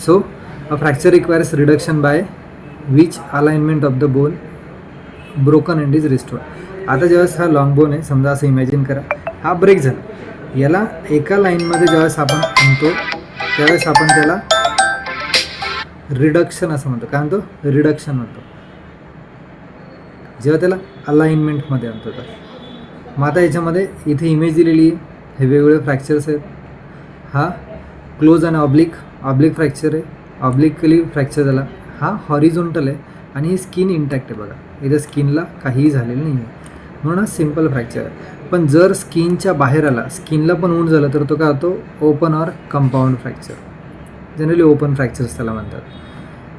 So a fracture requires reduction by which alignment of the bone broken and is restored. आता ज्यावेळेस हा long bone आहे, समजा असं इमॅजिन करा, हा ब्रेक झाला, याला एका लाईनमध्ये ज्यावेळेस आपण आणतो त्यावेळेस आपण त्याला रिडक्शन असं म्हणतो. काय म्हणतो? रिडक्शन म्हणतो, जेव्हा त्याला अलाइनमेंटमध्ये आणतो. तर मग आता याच्यामध्ये इथे इमेज दिलेली आहे, हे वेगवेगळे फ्रॅक्चर्स आहेत. हा क्लोज आणि ऑब्लिक फ्रॅक्चर आहे, ऑब्लिकली फ्रॅक्चर झाला. हा हॉरिझॉन्टल आहे आणि ही स्किन इंटॅक्ट आहे. बघा इथं स्किनला काहीही झालेलं नाही आहे, म्हणून हा सिम्पल फ्रॅक्चर आहे. पण जर स्किनच्या बाहेर आला, स्किनला पण ऊंड झालं, तर तो काय होतो? Open or compound fracture. Generally open fractures त्याला म्हणतात.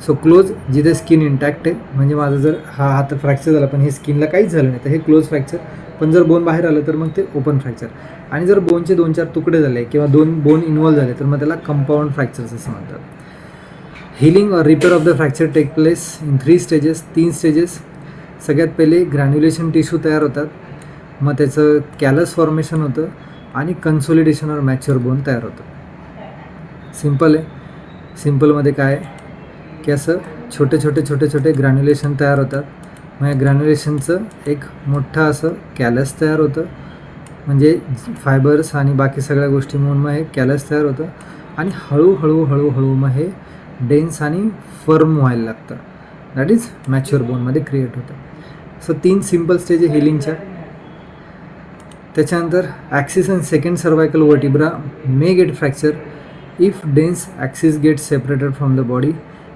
सो क्लोज जिथे स्किन इंटॅक्ट आहे, म्हणजे माझं जर हा हात फ्रॅक्चर झाला पण हे स्किनला काहीच झालं नाही, तर हे क्लोज फ्रॅक्चर. पण जर बोन बाहेर आलं तर मग ते ओपन फ्रॅक्चर. आणि जर बोनचे 2-4 तुकडे झाले किंवा 2 बोन इन्व्हॉल्व झाले तर मग त्याला कंपाऊंड फ्रॅक्चर्स असं म्हणतात. हिलिंग और repair of the fracture take place in 3 stages. 3 stages. सगळ्यात पहिले ग्रॅन्युलेशन टिश्यू तयार होतात, मग त्याचं कॅलस फॉर्मेशन होतं आणि कन्सोलिडेशन और मॅच्युअर बोन तयार होतं. सिम्पल आहे. सिम्पलमध्ये काय आहे की असं छोटे ग्रॅन्युलेशन तयार होतात. मग या ग्रॅन्युलेशनचं एक मोठं असं कॅलस तयार होतं, म्हणजे फायबर्स आणि बाकी सगळ्या गोष्टी म्हणून मग हे कॅलस तयार होतं. आणि हळूहळू मग हे डेन्स आणि फर्म व्हायला लागतं. दॅट इज मॅच्युअर बोनमध्ये क्रिएट होतं. सो 3 सिम्पल स्टेज आहे हिलिंगच्या. त्याच्यानंतर axis and second cervical vertebra may get fracture if dens axis get separated from the body.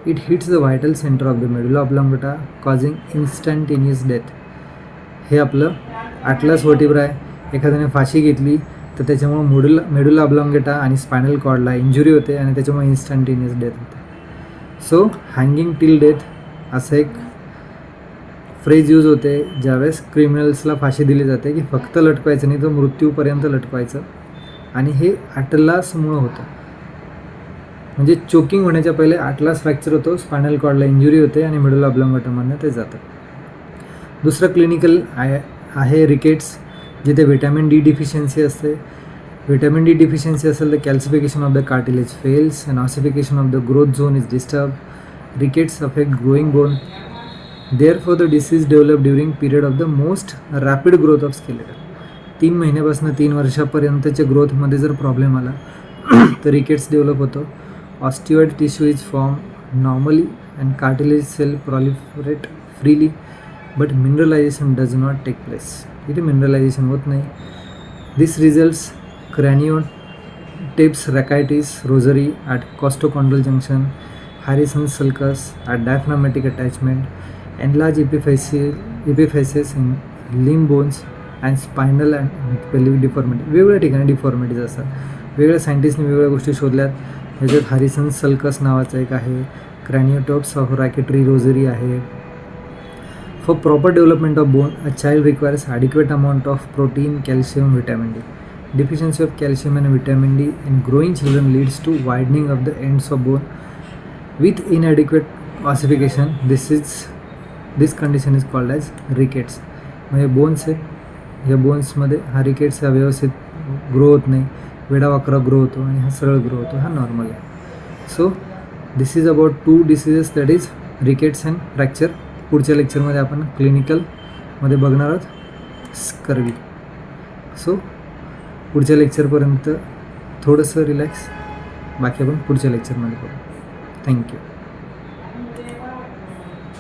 It hits the vital centre of the medulla oblongata causing instantaneous death. हे आपलं atlas vertebra आहे. एखाद्याने फाशी घेतली तर त्याच्यामुळं मेडुला ऑब्लांगेटा आणि spinal कॉर्डला injury होते आणि त्याच्यामुळे इन्स्टंटेनियस डेथ होते. सो हँगिंग टिल डेथ असं एक फ्रेज यूज होते ज्यावेळेस क्रिमिनल्सला फाशी दिली जाते, की फक्त लटकवायचं नाही तर मृत्यूपर्यंत लटकवायचं. आणि हे ॲटलासमुळं होतं, म्हणजे चोकिंग होण्याच्या पहिले ॲटलास फ्रॅक्चर होतो, स्पायनल कॉर्डला इंजुरी होते आणि मेडुला ऑब्लांगेटामधनं ते जातं. दुसरं क्लिनिकल आहे रिकेट्स, जिथे व्हिटॅमिन डी डिफिशियन्सी असते. व्हिटॅमिन डी डिफिशियन्सी असेल तर calcification of the cartilage fails and ossification of the growth zone is disturb. Rickets affect growing bone. Therefore, the disease developed during period of the most rapid growth of skeleton. 3 महिन्यापासून 3 वर्षापर्यंतच्या ग्रोथमध्ये जर problem आला तर rickets develop होतो. Osteoid tissue is form normally and cartilage cell proliferate freely but mineralisation does not take place. इथे mineralisation होत नाही. This results craniotabes rachitic rosary at costochondral junction, Harrison sulcus at diaphragmatic attachment, enlarge epiphyses in limb bones and spinal and pelvic deformity. वेगवेगळ्या ठिकाणी deformities असतात. वेगळ्या सायंटिस्टने वेगवेगळ्या गोष्टी शोधल्यात. ह्याच्यात हॅरिसन सल्कस नावाचा एक आहे, क्रॅनिओटॉप्स ऑफ रॅकेटरी रोझरी आहे. For proper development of bone a child requires adequate amount of protein, calcium, vitamin D. Deficiency of calcium and vitamin D in growing children leads to widening of the ends of bone with inadequate ossification. This condition is called as rickets. म्हणजे bones आहे, या बोन्समध्ये हा rickets हा व्यवस्थित grow होत नाही, वेडावाकडा grow होतो आणि हा सरळ ग्रो होतो, हा नॉर्मल आहे. So this is about 2 diseases, that is rickets and fracture. पुढच्या लेक्चरमध्ये आपण क्लिनिकलमध्ये बघणार आहोत स्कर्वी. सो पुढच्या लेक्चरपर्यंत थोडंसं रिलॅक्स, बाकी आपण पुढच्या लेक्चरमध्ये बघू. थँक्यू.